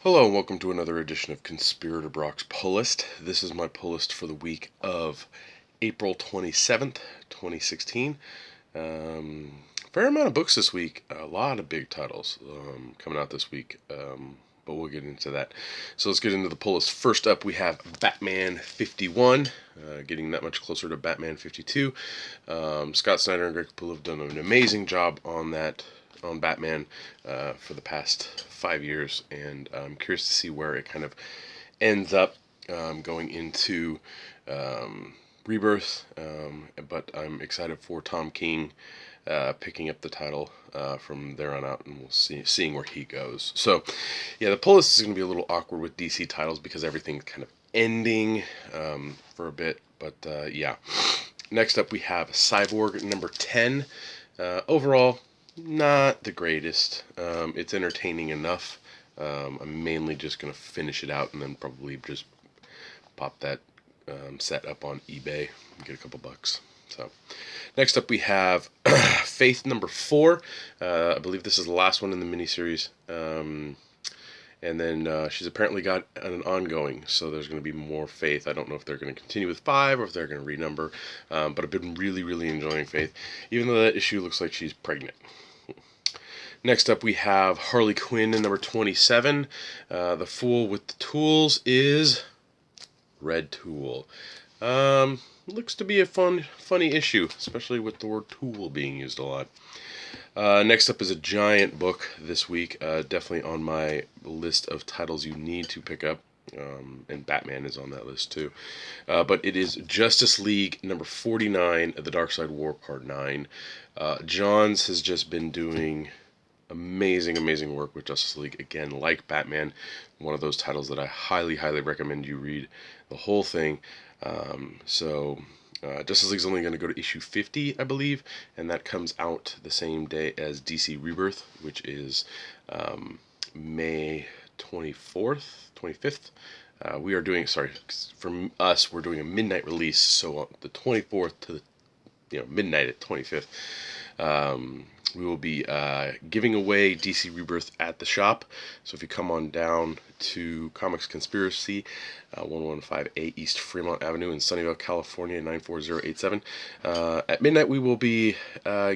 Hello and welcome to another edition of Conspirator Brock's Pull List. This is my pull list for the week of April 27th, 2016. Fair amount of books this week. A lot of big titles coming out this week, but we'll get into that. So let's get into the pull list. First up, we have Batman 51, getting that much closer to Batman 52. Scott Snyder and Greg Capullo have done an amazing job on that. On Batman for the past 5 years, and I'm curious to see where it kind of ends up going into Rebirth, but I'm excited for Tom King picking up the title from there on out, and we'll seeing where he goes. So yeah, the pull list is going to be a little awkward with DC titles because everything's kind of ending for a bit, but yeah. Next up, we have Cyborg number 10. Overall, not the greatest. It's entertaining enough. I'm mainly just going to finish it out and then probably just pop that set up on eBay and get a couple bucks. So, next up we have Faith number 4. I believe this is the last one in the miniseries. And then she's apparently got an ongoing, so there's going to be more Faith. I don't know if they're going to continue with 5 or if they're going to renumber, but I've been really enjoying Faith, even though that issue looks like she's pregnant. Next up, we have Harley Quinn in number 27. The Fool with the Tools is Red Tool. Looks to be a funny issue, especially with the word tool being used a lot. Next up is a giant book this week, definitely on my list of titles you need to pick up, and Batman is on that list too. But it is Justice League number 49, The Dark Side War Part 9. Johns has just been doing amazing work with Justice League. Again, like Batman, one of those titles that I highly recommend you read the whole thing. Justice League's only going to go to issue 50, I believe, and that comes out the same day as DC Rebirth, which is May 25th. We are doing, from us, we're doing a midnight release, so on the 24th to the midnight at 25th. We will be giving away DC Rebirth at the shop. So if you come on down to Comics Conspiracy, 115A East Fremont Avenue in Sunnyvale, California, 94087. At midnight, we will be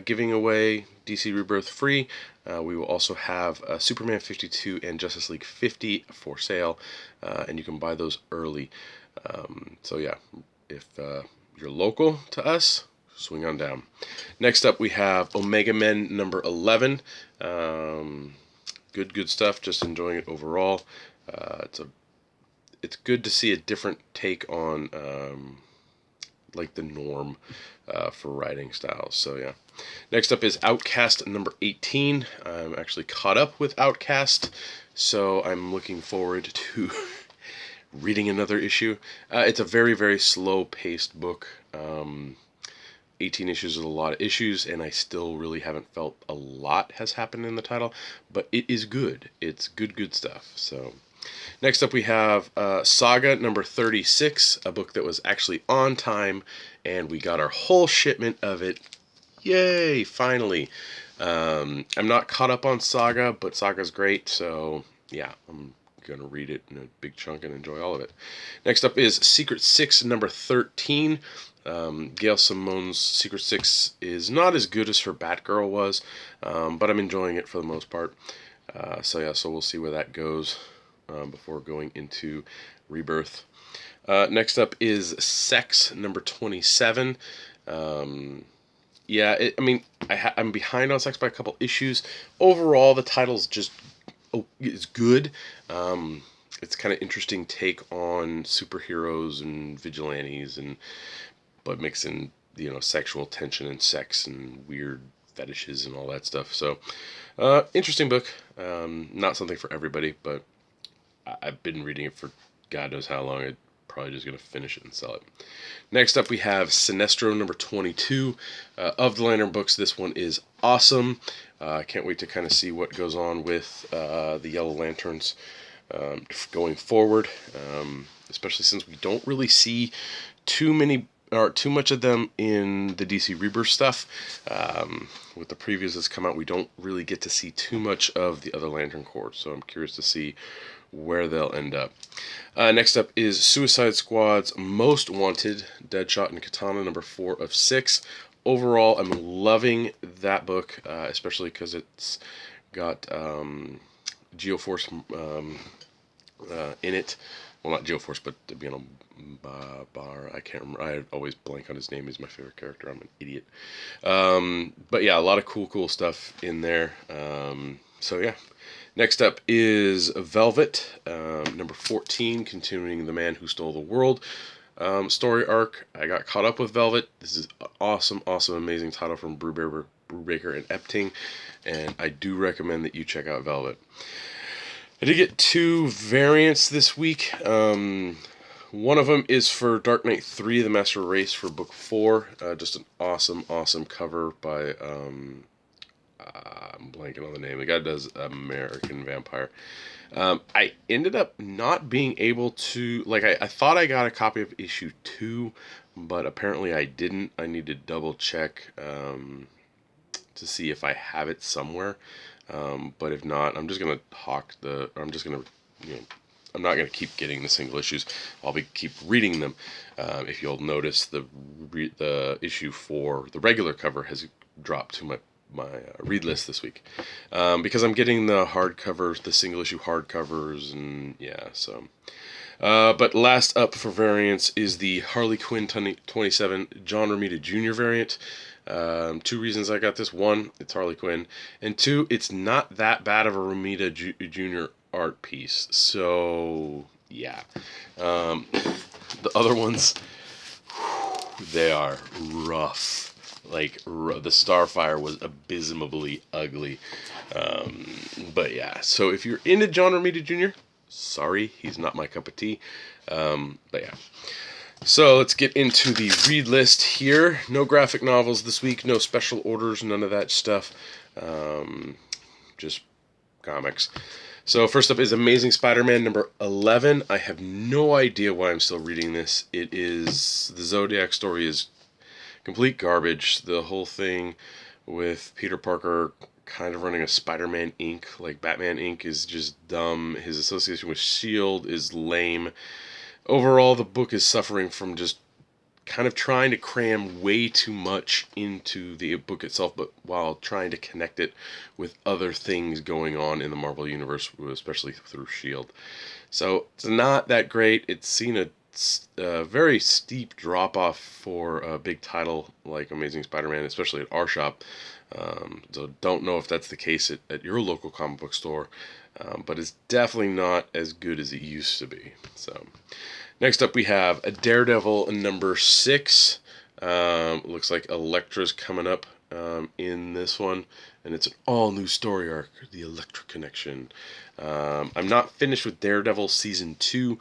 giving away DC Rebirth free. We will also have Superman 52 and Justice League 50 for sale, and you can buy those early. So yeah, if you're local to us, swing on down. Next up, we have Omega Men number 11. Good stuff. Just enjoying it overall. It's good to see a different take on like the norm for writing styles. So yeah. Next up is Outcast number 18. I'm actually caught up with Outcast, so I'm looking forward to reading another issue. It's a very slow-paced book. 18 issues is a lot of issues, and I still really haven't felt a lot has happened in the title, but it is good. It's good stuff. So, next up we have Saga number 36, a book that was actually on time, and we got our whole shipment of it. Yay, finally. I'm not caught up on Saga, but Saga's great, so yeah, I'm going to read it in a big chunk and enjoy all of it. Next up is Secret Six number 13. Gail Simone's Secret Six is not as good as her Batgirl was, but I'm enjoying it for the most part. So we'll see where that goes before going into Rebirth. Next up is Sex number 27. I'm behind on Sex by a couple issues. Overall, the title's just is good. It's kind of interesting take on superheroes and vigilantes, but mixing sexual tension and sex and weird fetishes and all that stuff. So interesting book. Not something for everybody, but I've been reading it for God knows how long. I'm probably just going to finish it and sell it. Next up we have Sinestro number 22. Of the Lantern books, this one is awesome. I can't wait to kind of see what goes on with the Yellow Lanterns going forward, especially since we don't really see too many aren't too much of them in the DC Rebirth stuff. With the previews that's come out, we don't really get to see too much of the other Lantern Corps, so I'm curious to see where they'll end up. Next up is Suicide Squad's Most Wanted, Deadshot and Katana, number 4 of 6. Overall, I'm loving that book, especially because it's got Geoforce in it. Well, not Geoforce, but Bar. I can't remember. I always blank on his name. He's my favorite character. I'm an idiot. But yeah, a lot of cool stuff in there. So yeah. Next up is Velvet, number 14, continuing The Man Who Stole the World story arc. I got caught up with Velvet. This is an awesome, amazing title from Brubaker and Epting, and I do recommend that you check out Velvet. I did get 2 variants this week. One of them is for Dark Knight 3, The Master Race for book 4. Just an awesome cover by... I'm blanking on the name. The guy does American Vampire. I ended up not being able to... I thought I got a copy of issue 2, but apparently I didn't. I need to double check to see if I have it somewhere. But if not, I'm just going to hawk the... I'm just going to... I'm not going to keep getting the single issues. I'll keep reading them. If you'll notice, the issue for the regular cover has dropped to my read list this week, because I'm getting the hardcovers, the single issue hardcovers, and yeah, so. But last up for variants is the Harley Quinn 27 John Romita Jr. variant. 2 reasons I got this: 1, it's Harley Quinn, and 2, it's not that bad of a Romita Jr. art piece. So yeah, the other ones, they are rough. The Starfire was abysmally ugly. But yeah, so if you're into John Romita Jr., sorry, he's not my cup of tea. But yeah. So let's get into the read list here. No graphic novels this week, no special orders, none of that stuff. Just comics. So first up is Amazing Spider-Man number 11. I have no idea why I'm still reading this. The Zodiac story is complete garbage. The whole thing with Peter Parker kind of running a Spider-Man Inc., like Batman Inc., is just dumb. His association with S.H.I.E.L.D. is lame. Overall, the book is suffering from just kind of trying to cram way too much into the book itself, but while trying to connect it with other things going on in the Marvel Universe, especially through S.H.I.E.L.D. So it's not that great. It's seen a very steep drop-off for a big title like Amazing Spider-Man, especially at our shop. So don't know if that's the case at your local comic book store, but it's definitely not as good as it used to be. So next up we have a Daredevil number 6. Looks like Elektra's coming up in this one, and it's an all-new story arc, the Elektra Connection. I'm not finished with Daredevil Season 2.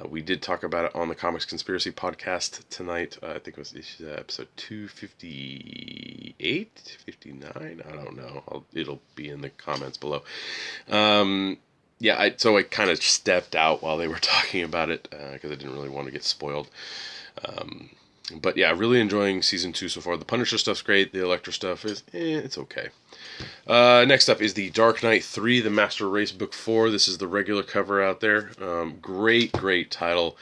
We did talk about it on the Comics Conspiracy podcast tonight. I think it was episode 258, 59. I don't know. It'll be in the comments below. So I kind of stepped out while they were talking about it because I didn't really want to get spoiled. But yeah, really enjoying Season 2 so far. The Punisher stuff's great. The Elektra stuff is, it's okay. Next up is the Dark Knight 3, The Master Race Book 4. This is the regular cover out there. Great title.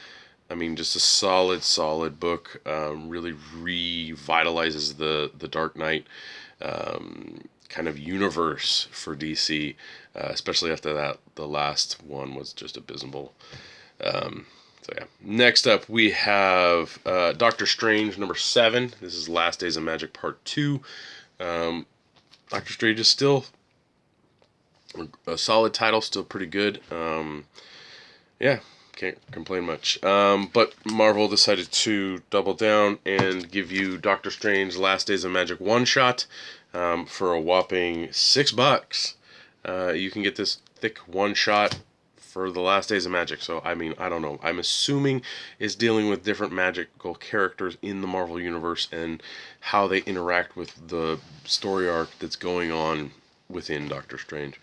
I mean, just a solid book. Really revitalizes the Dark Knight kind of universe for DC, especially after that. The last one was just abysmal. So yeah. Next up we have Doctor Strange number 7. This is Last Days of Magic Part 2. Doctor Strange is still a solid title, still pretty good. Yeah, can't complain much. But Marvel decided to double down and give you Doctor Strange Last Days of Magic one-shot for a whopping $6. You can get this thick one-shot for the Last Days of Magic. So, I mean, I don't know. I'm assuming it's dealing with different magical characters in the Marvel Universe and how they interact with the story arc that's going on within Doctor Strange.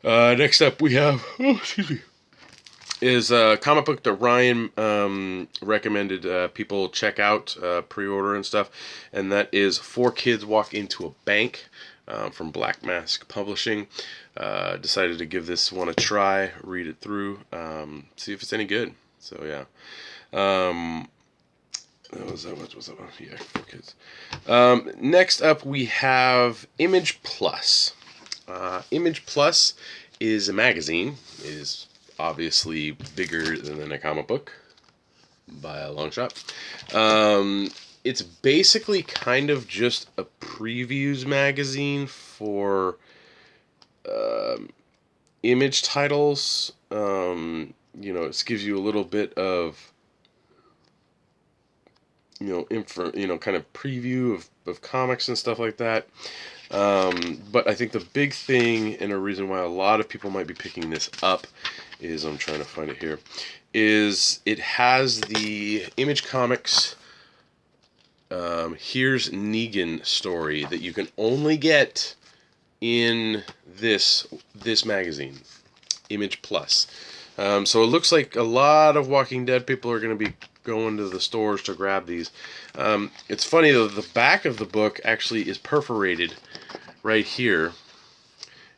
Next up, we have is a comic book that Ryan recommended people check out, pre-order and stuff, and that is Four Kids Walk into a Bank from Black Mask Publishing. Decided to give this one a try, read it through, see if it's any good. So yeah. What's that? Yeah, Four Kids. Next up, we have Image Plus. Image Plus is a magazine. It is obviously bigger than a comic book by a long shot. It's basically kind of just a previews magazine for image titles. It gives you a little bit of kind of preview of comics and stuff like that. But I think the big thing and a reason why a lot of people might be picking this up is, I'm trying to find it here, is it has the Image Comics Here's Negan story that you can only get in this magazine, Image Plus. So it looks like a lot of Walking Dead people are going to be going to the stores to grab these. It's funny though, the back of the book actually is perforated right here,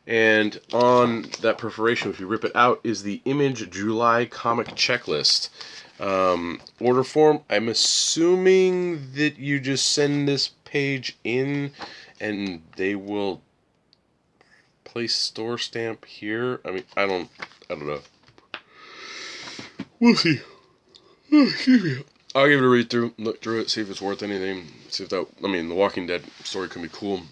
and on that perforation, if you rip it out, is the Image July comic checklist. Order form, I'm assuming that you just send this page in and they will place store stamp here. I mean, I don't know. We'll see. I'll give it a read through, look through it, see if it's worth anything. See if the Walking Dead story can be cool.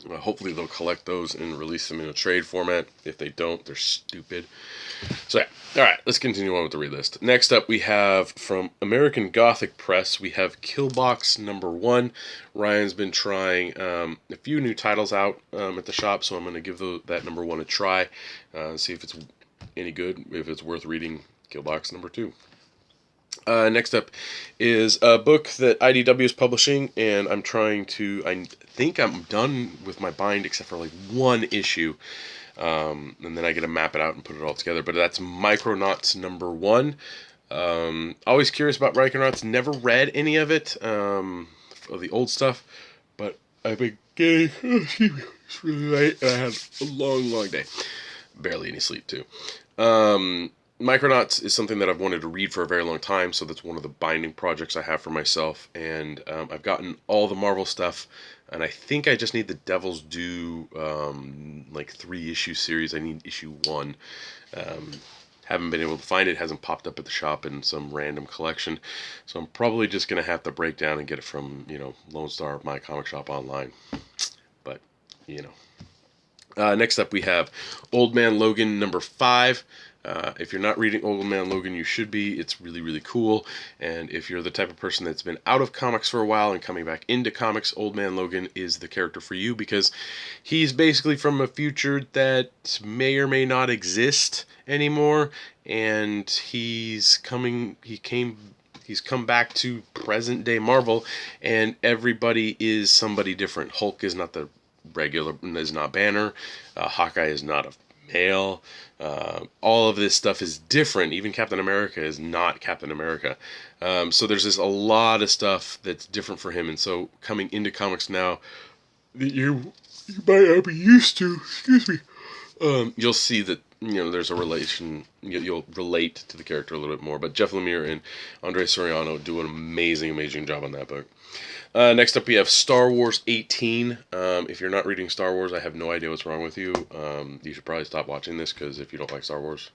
Hopefully they'll collect those and release them in a trade format. If they don't, they're stupid. So yeah, alright, let's continue on with the read list. Next up, we have from American Gothic Press, we have Killbox #1. Ryan's been trying a few new titles out at the shop, so I'm going to give that #1 a try, see if it's any good, if it's worth reading Killbox #2. Next up is a book that IDW is publishing, and I think I'm done with my bind except for like one issue, and then I get to map it out and put it all together, but that's Micronauts #1. Always curious about Micronauts, never read any of it, of the old stuff, but I've been getting, it's really late, and I had a long day. Barely any sleep, too. Micronauts is something that I've wanted to read for a very long time, so that's one of the binding projects I have for myself, and I've gotten all the Marvel stuff, and I think I just need the Devil's Due, 3-issue series. I need issue 1. Haven't been able to find it, hasn't popped up at the shop in some random collection, so I'm probably just going to have to break down and get it from, Lone Star, my comic shop online, but, next up we have Old Man Logan #5. If you're not reading Old Man Logan, you should be. It's really, really cool. And if you're the type of person that's been out of comics for a while and coming back into comics, Old Man Logan is the character for you, because he's basically from a future that may or may not exist anymore, and he's come back to present day Marvel, and everybody is somebody different. Hulk is not not Banner. Hawkeye is not a male. All of this stuff is different. Even Captain America is not Captain America. So there's a lot of stuff that's different for him, and so coming into comics now that you might not be used to, you'll see that there's a relation. You'll relate to the character a little bit more. But Jeff Lemire and Andre Soriano do an amazing job on that book. Next up, we have Star Wars 18. If you're not reading Star Wars, I have no idea what's wrong with you. You should probably stop watching this, because if you don't like Star Wars,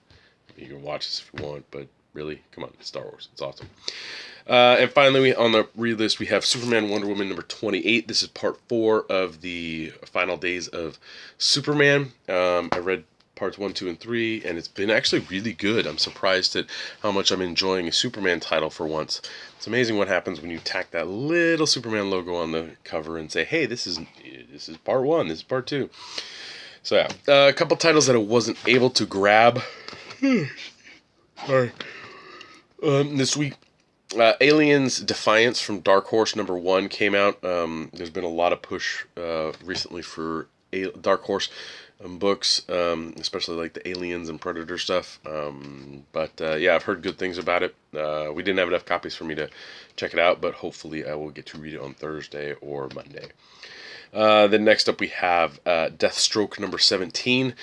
you can watch this if you want, but really, come on, it's Star Wars. It's awesome. And finally, on the read list, we have Superman Wonder Woman #28. This is part 4 of the final days of Superman. I read parts 1, 2, and 3, and it's been actually really good. I'm surprised at how much I'm enjoying a Superman title for once. It's amazing what happens when you tack that little Superman logo on the cover and say, hey, this is part 1, this is part 2. So yeah, a couple titles that I wasn't able to grab. Sorry. This week, Aliens Defiance from Dark Horse #1 came out. There's been a lot of push recently for Dark Horse. books, especially like the Aliens and Predator stuff. But yeah, I've heard good things about it. We didn't have enough copies for me to check it out, but hopefully I will get to read it on Thursday or Monday. Then next up we have Deathstroke number 17.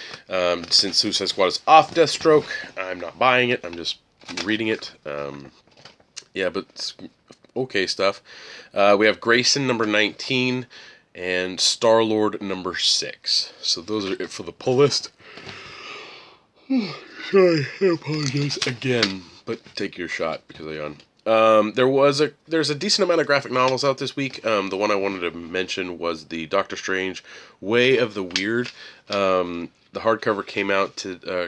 Since Suicide Squad is off Deathstroke, I'm not buying it. I'm just reading it. Yeah, but it's okay stuff. We have Grayson number 19 and Star-Lord number 6. So those are it for the pull list. Sorry, I apologize again, but take your shot because I yawned. There's a decent amount of graphic novels out this week. The one I wanted to mention was the Doctor Strange Way of the Weird. The hardcover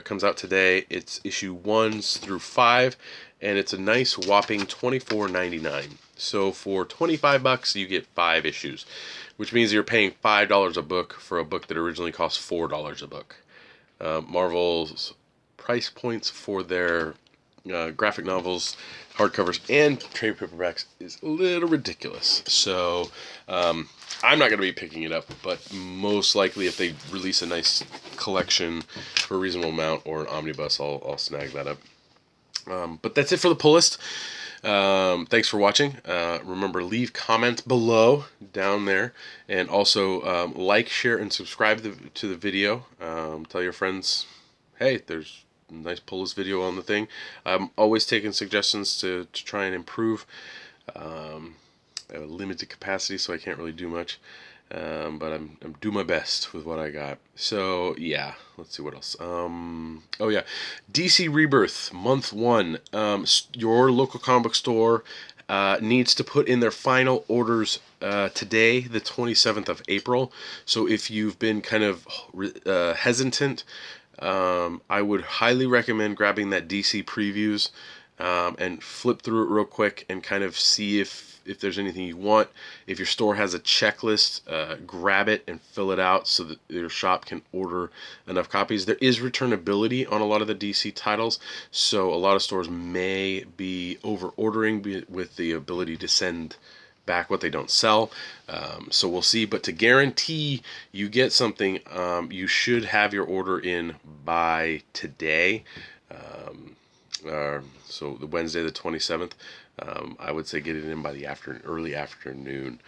comes out today. It's issue 1 through 5, and it's a nice whopping $24.99. So for $25 you get 5 issues, which means you're paying $5 a book for a book that originally cost $4 a book. Marvel's price points for their graphic novels, hardcovers, and trade paperbacks is a little ridiculous. So I'm not going to be picking it up, but most likely if they release a nice collection for a reasonable amount or an omnibus, I'll snag that up. But that's it for the pull list. Thanks for watching. Remember, leave comments below down there, and also like, share, and subscribe to the video. Tell your friends, hey, there's a nice pull list video on the thing. I'm always taking suggestions to try and improve. I have a limited capacity, so I can't really do much. But I'm doing my best with what I got. So yeah, let's see what else. Oh yeah, DC Rebirth month 1. Your local comic book store needs to put in their final orders today, the 27th of April. So if you've been kind of hesitant, I would highly recommend grabbing that DC Previews and flip through it real quick and kind of see if there's anything you want. If your store has a checklist, grab it and fill it out so that your shop can order enough copies. There is returnability on a lot of the DC titles, so a lot of stores may be over ordering with the ability to send back what they don't sell. So we'll see, but to guarantee you get something, you should have your order in by today. So the Wednesday the 27th. I would say get it in by the early afternoon.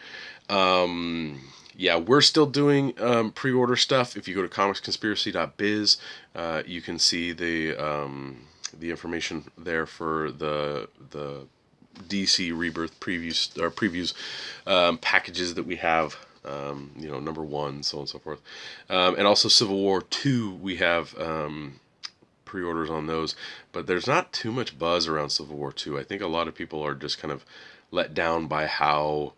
Yeah, we're still doing pre-order stuff. If you go to comicsconspiracy.biz, you can see the information there for the DC Rebirth previews packages that we have. Number 1, so on and so forth, and also Civil War 2. We have pre-orders on those, but there's not too much buzz around Civil War 2. I think a lot of people are just kind of let down by how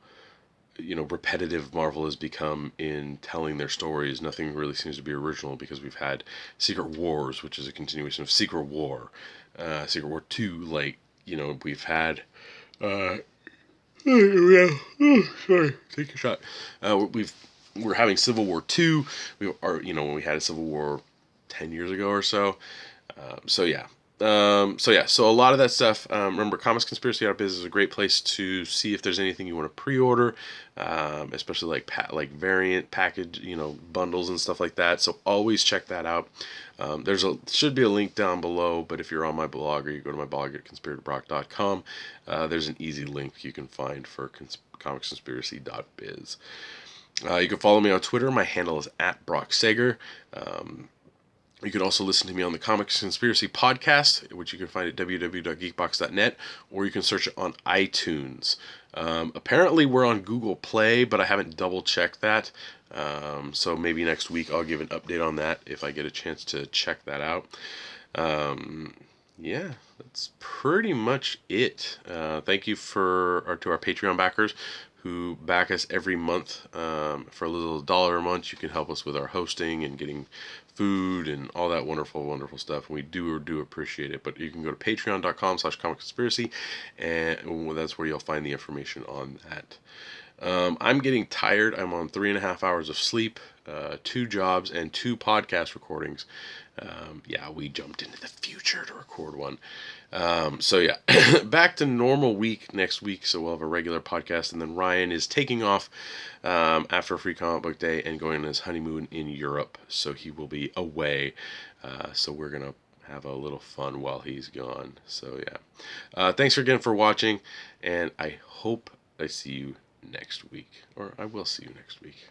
repetitive Marvel has become in telling their stories. Nothing really seems to be original because we've had Secret Wars, which is a continuation of Secret War, Secret War 2. Like, we've had sorry, take a shot. We're having Civil War 2. When we had a Civil War 10 years ago or so. So a lot of that stuff. Remember, comicsconspiracy.biz is a great place to see if there's anything you want to pre-order, especially like variant package, bundles and stuff like that. So always check that out. Should be a link down below, but if you're on my blog or you go to my blog at conspiratobrock.com, there's an easy link you can find for comicsconspiracy.biz. You can follow me on Twitter. My handle is @BrockSager. You can also listen to me on the Comics Conspiracy podcast, which you can find at www.geekbox.net, or you can search it on iTunes. Apparently we're on Google Play, but I haven't double-checked that. So maybe next week I'll give an update on that if I get a chance to check that out. Yeah, that's pretty much it. Thank you to our Patreon backers who back us every month. For a little $1 a month, you can help us with our hosting and getting food and all that wonderful, wonderful stuff. And we do appreciate it. But you can go to patreon.com/comicconspiracy, and that's where you'll find the information on that. I'm getting tired. I'm on 3.5 hours of sleep. 2 jobs and 2 podcast recordings. Yeah, we jumped into the future to record one. So yeah, back to normal week next week. So we'll have a regular podcast, and then Ryan is taking off after Free Comic Book Day and going on his honeymoon in Europe. So he will be away. So we're gonna have a little fun while he's gone. So yeah, thanks again for watching, and I hope I see you next week, or I will see you next week.